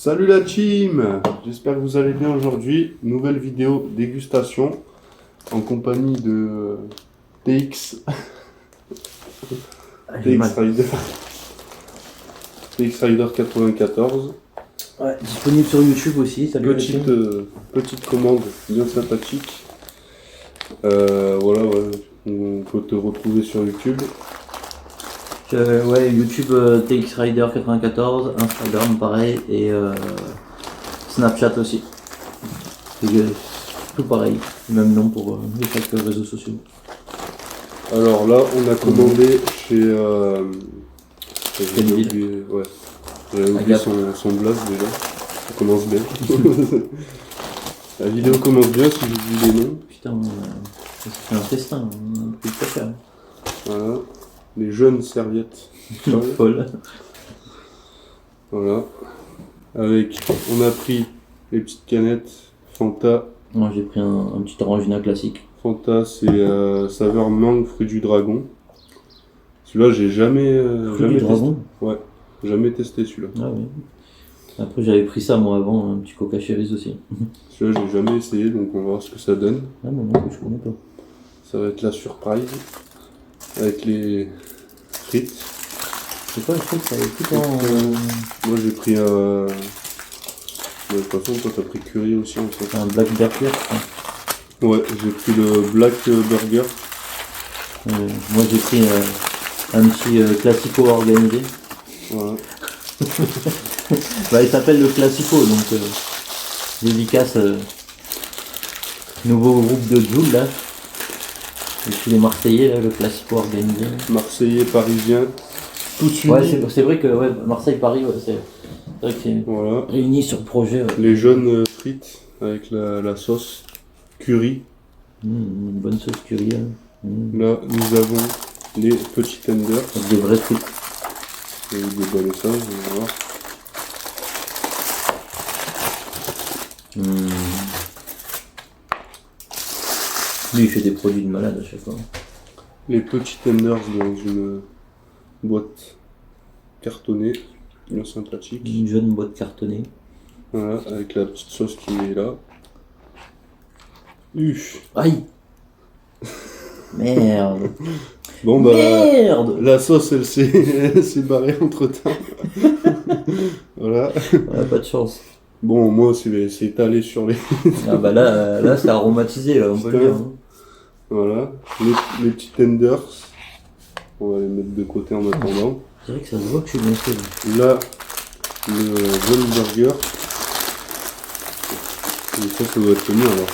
Salut la team, j'espère que vous allez bien aujourd'hui. Nouvelle vidéo dégustation en compagnie de TX, TX Rider, TX Rider 94. Ouais, disponible sur YouTube aussi. Salut Petite commande bien sympathique. Voilà, ouais, on peut te retrouver sur YouTube. Ouais, YouTube TX Rider 94, Instagram pareil et Snapchat aussi. C'est tout pareil, même nom pour chaque réseaux sociaux. Alors là, on a commandé chez. J'avais Kenville. oublié, ouais. J'avais oublié son blaze déjà. Ça commence bien. La vidéo commence bien si je dis les noms. Putain, ça fait un festin, on a pris très cher. Voilà. Les jeunes serviettes. Folle. Voilà. Avec. On a pris les petites canettes Fanta. Moi j'ai pris un petit Orangina classique. Fanta, c'est saveur mangue, fruit du dragon. Celui-là, j'ai jamais. Fruit du dragon. Ouais, jamais testé celui-là. Ah oui. Après j'avais pris ça moi avant, un petit Coca Cherise aussi. Celui-là, j'ai jamais essayé, donc on va voir ce que ça donne. Ah mais non, je connais pas. Ça va être la surprise. Avec les frites. C'est quoi le truc, ça avait tout en... Moi j'ai pris de toute façon, toi t'as pris curry aussi en fait. un Black Burger. Ouais, j'ai pris le Black Burger. Moi j'ai pris un petit Classico organisé. Voilà. Bah, il s'appelle le Classico, donc dédicace nouveau groupe de Joule là. Et puis les Marseillais là, le Classico organisé. Marseillais, parisien, tout unis. Ouais, c'est vrai que ouais, Marseille-Paris, ouais, c'est vrai que c'est voilà. réuni sur le projet. Ouais. Les jaunes frites avec la sauce curry. Une bonne sauce curry. Là nous avons les petits tenders. Avec des vraies frites. Et des bonnes sauces, on va voir. Lui il fait des produits de malade à chaque fois. Les petits tenders dans une boîte cartonnée, bien sympathique. Une jeune boîte cartonnée. Voilà, avec la petite sauce qui est là. Aïe. Merde. Bon bah, merde. la sauce elle s'est barrée entre temps. Voilà. Ouais, pas de chance. Bon, moi c'est étalé sur les. Ah bah là c'est aromatisé, là, on peut le dire. Hein. Voilà, les petits tenders. On va les mettre de côté en attendant. C'est vrai que ça se voit que je suis bien fait. Là, le jaune burger. Et ça doit être le mien alors.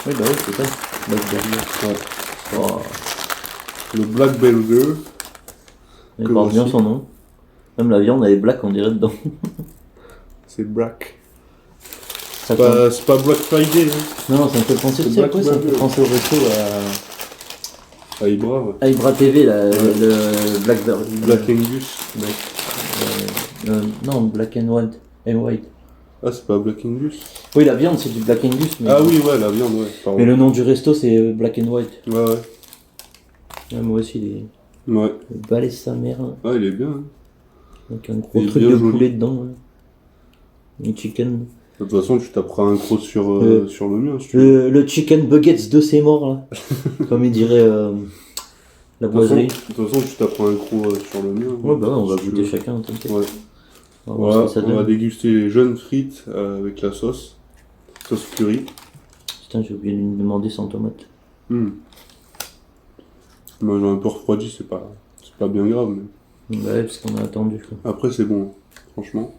Oui, bah oui, c'est ça. Black Burger. Ouais. Oh. Le Black Burger. Il porte bien son nom. Même la viande, elle est black, on dirait dedans. C'est black. Ça C'est pas Black Friday. Hein. Non, ça me fait penser, tu sais, quoi, ça me fait penser au resto à Ibra, ouais. à Ibra TV, là, le Black Burger. Black Angus. Non, Black and White. Ah, c'est pas Black Angus. Oui, la viande, c'est du Black Angus. Mais... Ah oui, ouais, la viande, ouais. Pardon. Mais le nom du resto, c'est Black and White. Ouais, ouais. Ouais, moi aussi, les balais sa mère. Hein. Ah, il est bien. Hein. Avec un gros truc de poulet dedans. Ouais. Un chicken. De toute façon, tu taperas un croc sur le mien. Si tu veux. Le chicken buggets de ses morts, là. Comme il dirait la boiserie. De toute façon, tu taperas un croc sur le mien. Ouais, bah on va goûter chacun, t'inquiète. Ouais. Voilà, on va déguster les jeunes frites avec la sauce. Sauce curry. Putain, j'ai oublié de lui demander sans tomate. Moi, j'ai un peu refroidi, c'est pas bien grave. Mais... Ouais, parce qu'on a attendu. Quoi. Après, c'est bon, franchement.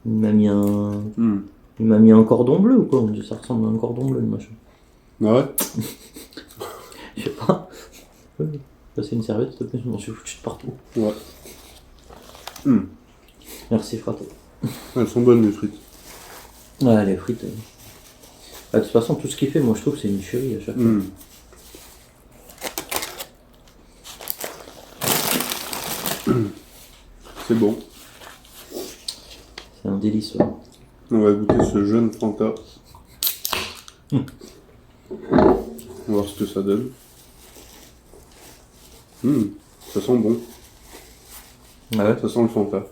Il m'a mis un cordon bleu ou quoi? On dit que ça ressemble à un cordon bleu, le machin. Ah ouais? Je sais pas. Passer une serviette, s'il te plaît, je m'en suis foutu de partout. Ouais. Merci, fraté. Elles sont bonnes, les frites. Ouais, les frites. De toute façon, tout ce qu'il fait, moi, je trouve que c'est une tuerie à chaque fois. C'est bon. C'est un délice, ouais. On va goûter ce jeune Fanta. On va voir ce que ça donne. Ça sent bon. Ah ouais. Ça sent le Fanta.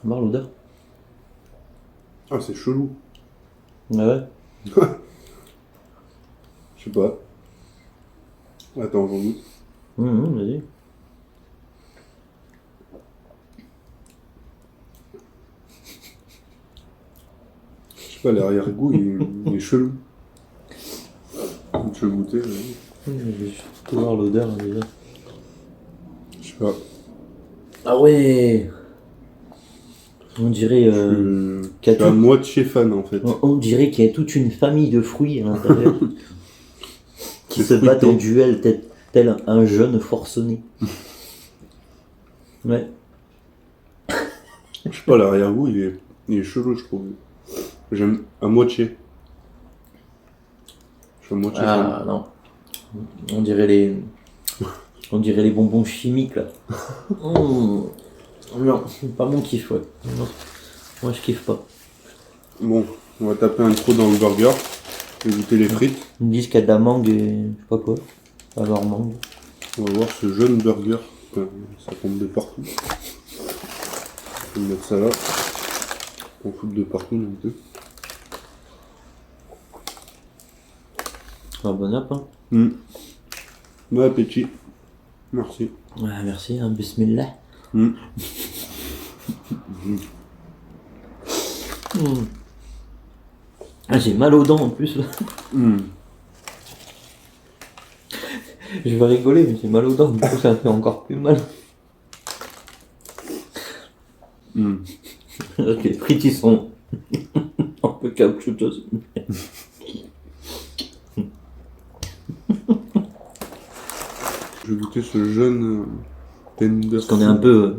voir l'odeur. Ah, c'est chelou. Ah ouais. Je sais pas. Attends, j'en goûte. Vas-y. Je sais pas, l'arrière-goût, il est chelou. Je vais goûter, vas-y. Je vais surtout voir l'odeur hein, déjà. Je sais pas. Ah ouais. On dirait Je qu'il y a suis à tout- moitié fan en fait. on dirait qu'il y a toute une famille de fruits à l'intérieur qui C'est se battent en fruité. duel tel un jeune forcené. Ouais. Je sais pas, l'arrière-goût, il est chelou, je trouve. J'aime à moitié. Je suis à moitié Ah non. On dirait les bonbons chimiques là. Non, c'est pas mon kiff ouais. Non. Moi je kiffe pas. fan. Bon, on va taper un trou dans le burger. Et goûter les frites. Ils me disent qu'il y a de la mangue et je sais pas quoi. Alors mangue. On va voir ce jeune burger. Putain, ça tombe de partout. Je vais mettre ça là. On fout de partout non plus. Ah, bon app hein. Bon appétit. Merci. Ah, merci, hein, bismillah. Mm. Ah, j'ai mal aux dents en plus là. Je vais rigoler mais j'ai mal aux dents, du coup ça me fait encore plus mal. Les frites ils sont un peu caoutchouteuses. Je vais goûter ce jeune tender. Parce qu'on est un peu,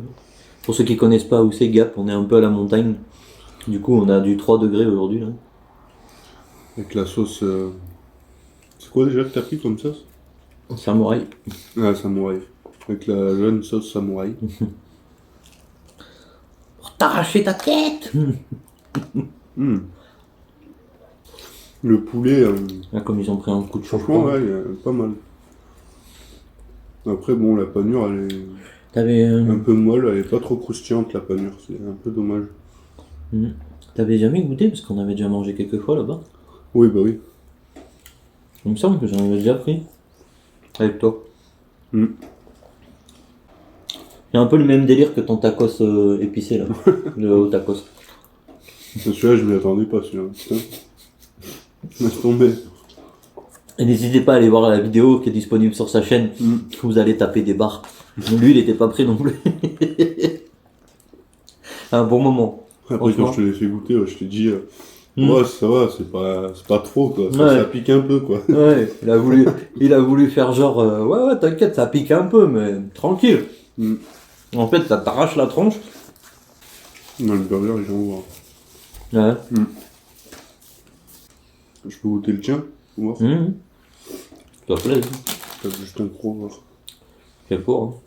pour ceux qui connaissent pas où c'est Gap, on est un peu à la montagne. Du coup on a du 3 degrés aujourd'hui là. Avec la sauce. C'est quoi déjà que t'as pris comme sauce? Samouraï. Ah, samouraï. Avec la jeune sauce samouraï. Pour t'arracher ta tête. Le poulet, Là comme ils ont pris un coup de chaud. franchement, ouais, il est pas mal. Après, bon, la panure, elle est T'avais un peu molle, elle est pas trop croustillante, la panure. C'est un peu dommage. T'avais jamais goûté parce qu'on avait déjà mangé quelques fois là-bas. Oui, bah oui. Il me semble que j'en avais déjà pris. Avec toi. Il y a un peu le même délire que ton tacos épicé là. Le haut tacos. Celui-là, je m'y attendais pas, celui-là. Putain. Laisse tomber. Et n'hésitez pas à aller voir la vidéo qui est disponible sur sa chaîne. Vous allez taper des barres. Lui, il était pas prêt non plus. Un bon moment. Après, quand je te l'ai fait goûter, je t'ai dit, ouais, ça va, c'est pas trop, quoi. Ça pique un peu, quoi. Ouais, il a voulu faire genre, ouais, t'inquiète, ça pique un peu, mais tranquille. En fait, ça t'arrache la tronche. Non, le burger, il est en haut. Ouais. Je peux goûter le tien? Voir. Ça te plaît. T'as juste un gros, voir. Quel pour,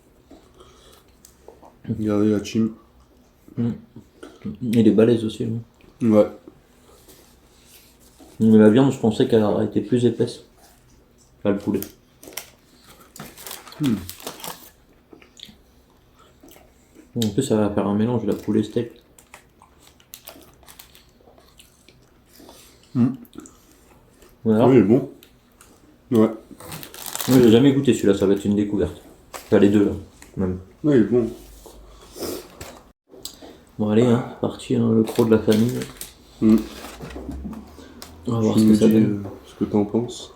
Regardez la team. Il est balèze aussi. Là. Ouais. Mais la viande, je pensais qu'elle aurait été plus épaisse. Pas le poulet. En plus, ça va faire un mélange de la poulet steak. Voilà. Oui, il est bon. Ouais. Moi, j'ai jamais goûté celui-là, ça va être une découverte. Enfin, les deux là, même. Ouais, il est bon. Bon, allez, hein, c'est parti, hein, le pro de la famille. On va voir Tu ce que me ça dis, donne. ce que t'en penses.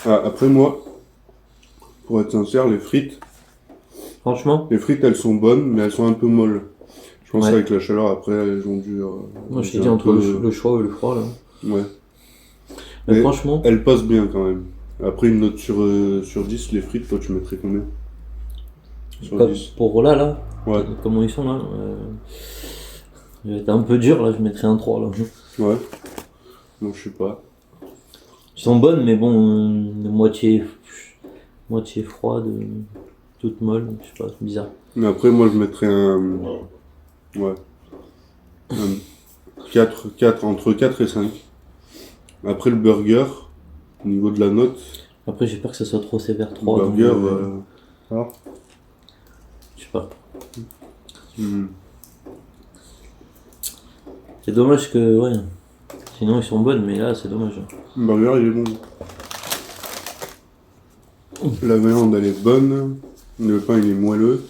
Ah, après, moi, pour être sincère, les frites, Franchement, elles sont bonnes, mais elles sont un peu molles. Je pense Ouais. qu'avec la chaleur, après, elles ont dû. moi je t'ai dû dit un entre peu- le chaud et le froid là. Ouais. Mais Et franchement, elles passent bien quand même. Après, une note sur 10, les frites, toi, tu mettrais combien? Sur comme 10. pour là, Ouais. comment ils sont là, je vais être un peu dur là, je mettrais un 3 là. Ouais. Non, je sais pas. Ils sont bonnes, mais bon, moitié froide, toute molle, je sais pas, c'est bizarre. Mais après, moi, je mettrais un. Ouais. Un 4, entre 4 et 5. Après, le burger, Au niveau de la note, Après, j'ai peur que ça soit trop sévère, 3. burger, Je sais pas. hmm. C'est dommage que, ouais. Sinon, ils sont bonnes, mais là, c'est dommage. Le burger, il est bon. La viande, elle est bonne. Le pain, il est moelleux.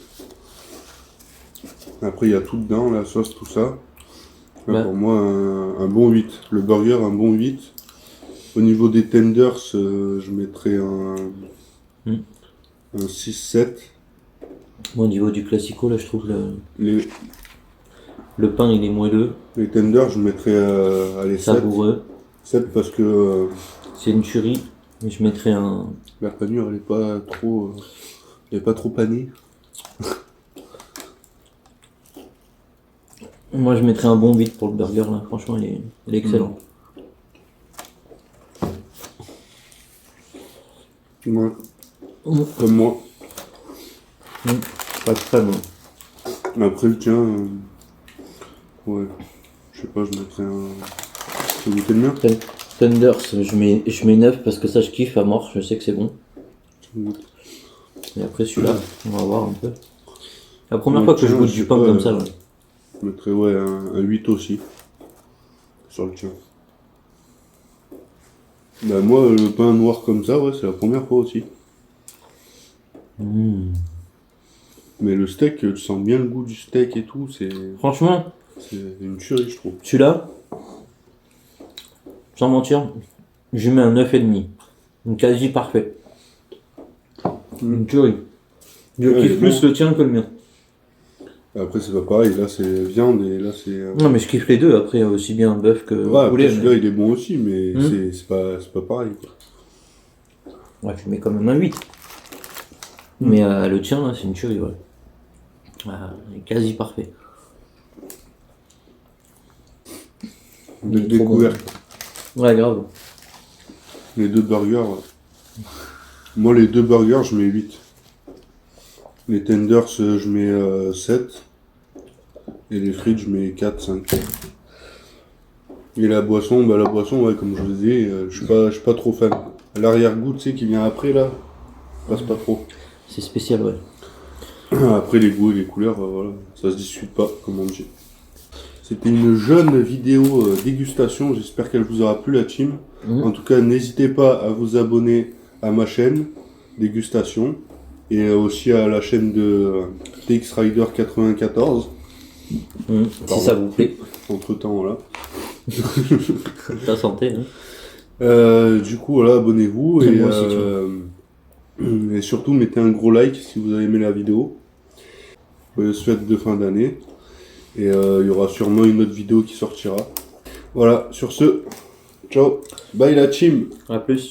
Après, il y a tout dedans, la sauce, tout ça. Là, Ouais. pour moi, un bon 8. Le burger, un bon 8. Au niveau des tenders, je mettrais Hmm. un 6-7. Moi, au niveau du classico, là, je trouve Les, le pain, il est moelleux, les tenders, je mettrais allez, 7. savoureux. 7 parce que C'est une tuerie, mais je mettrais un. la panure, elle est pas trop panée. Moi, je mettrais un bon 8 pour le burger, là. Franchement, il est excellent. Ouais. Mm. Comme moi. Pas très bon. Après le tien, ouais, je sais pas, je mettrais un. Tu veux goûter le mien? Thunders, je mets 9 parce que ça, je kiffe à mort, je sais que c'est bon. Tu veux goûter? Et après, celui-là, on va voir un peu. La première Ouais, fois que je tiens, goûte je du sais pain pas, comme ça, là. Je mettrais ouais, un 8 aussi. Sur le tien. Bah, moi, le pain noir comme ça, ouais, c'est la première fois aussi. Mm. Mais le steak, tu sens bien le goût du steak et tout, c'est Franchement, une tuerie, je trouve. celui-là, sans mentir, je lui mets un 9,5. Donc quasi parfait. Une tuerie. Je Ouais, il est kiffe plus bon. le tien que le mien. Après, c'est pas pareil, là c'est viande et là c'est. Non, mais je kiffe les deux, après, aussi bien bœuf que Ouais, après poulet. celui-là il est bon aussi, mais Hmm. c'est pas pareil, quoi. Ouais, je mets quand même un 8. Mais le tien, là, c'est une tuerie, ouais. Ah, il est quasi parfait. Il Belle est trop découverte. bon. Ouais, grave. Les deux burgers. Moi, les deux burgers, je mets 8. Les tenders, je mets 7. Et les frites, je mets 4, 5. Et la boisson, ouais, comme je vous ai dit, je suis pas trop fan. L'arrière-goût, tu sais, qui vient après, là, passe pas trop. C'est spécial, ouais. Après, les goûts et les couleurs, voilà, ça se discute pas, comme on dit. C'était une jeune vidéo dégustation, j'espère qu'elle vous aura plu, la team. En tout cas, n'hésitez pas à vous abonner à ma chaîne dégustation et aussi à la chaîne de TX Rider 94. Si ça vous plaît. Entre temps, voilà. Ta santé, hein. Du coup, voilà, abonnez-vous Et moi aussi, et surtout mettez un gros like si vous avez aimé la vidéo. Joyeuses fêtes de fin d'année. Et il y aura sûrement une autre vidéo qui sortira. Voilà, sur ce, ciao, bye la team. À plus.